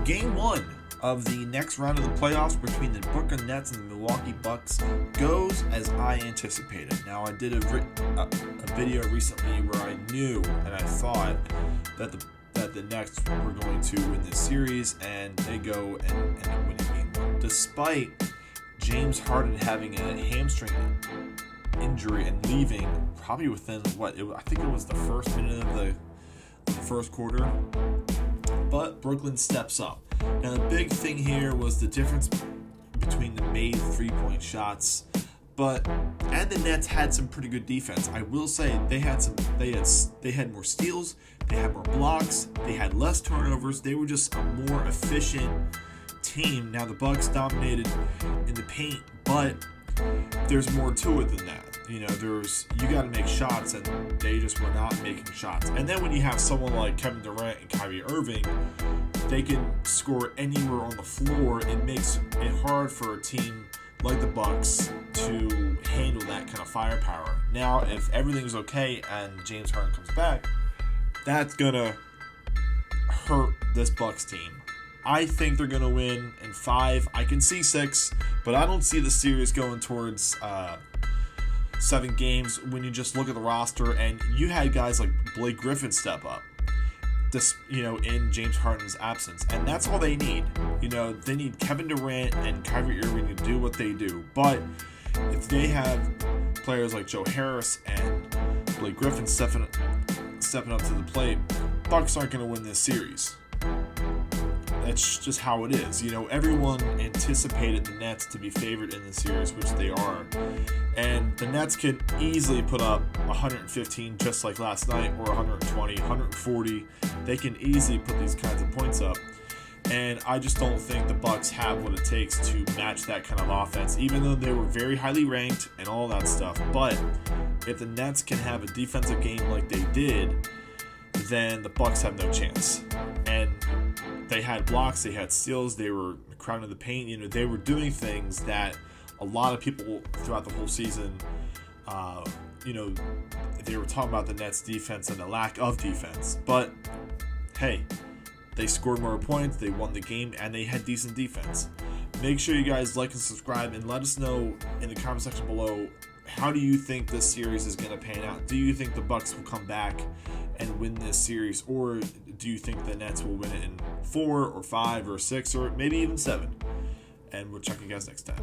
Game 1 of the next round of the playoffs between the Brooklyn Nets and the Milwaukee Bucks goes as I anticipated. Now, I did a video recently where I knew and I thought that the Nets were going to win this series, and they go and end up winning Game 1. Despite James Harden having a hamstring injury and leaving probably within, I think it was the first minute of the first quarter. But Brooklyn steps up. Now the big thing here was the difference between the made 3-point shots, and the Nets had some pretty good defense. I will say they had more steals, they had more blocks, they had less turnovers. They were just a more efficient team. Now the Bucks dominated in the paint, but there's more to it than that. You got to make shots, and they just were not making shots. And then when you have someone like Kevin Durant and Kyrie Irving, they can score anywhere on the floor. It makes it hard for a team like the Bucks to handle that kind of firepower. Now, if everything's okay and James Harden comes back, that's gonna hurt this Bucks team. I think they're gonna win in 5. I can see 6, but I don't see the series going towards 7 games when you just look at the roster. And you had guys like Blake Griffin step up, in James Harden's absence, and that's all they need. They need Kevin Durant and Kyrie Irving to do what they do. But if they have players like Joe Harris and Blake Griffin stepping up to the plate, Bucks aren't going to win this series. That's just how it is. Everyone anticipated the Nets to be favored in the series, which they are. And the Nets could easily put up 115 just like last night, or 120, 140. They can easily put these kinds of points up. And I just don't think the Bucks have what it takes to match that kind of offense, even though they were very highly ranked and all that stuff. But if the Nets can have a defensive game like they did, then the Bucks have no chance. And they had blocks, they had steals, they were crowding the paint. They were doing things that a lot of people throughout the whole season, they were talking about the Nets' defense and the lack of defense. But hey, they scored more points, they won the game, and they had decent defense. Make sure you guys like and subscribe, and let us know in the comment section below, how do you think this series is going to pan out? Do you think the Bucks will come back and win this series, or do you think the Nets will win it in 4 or 5 or 6 or maybe even 7? And we'll check you guys next time.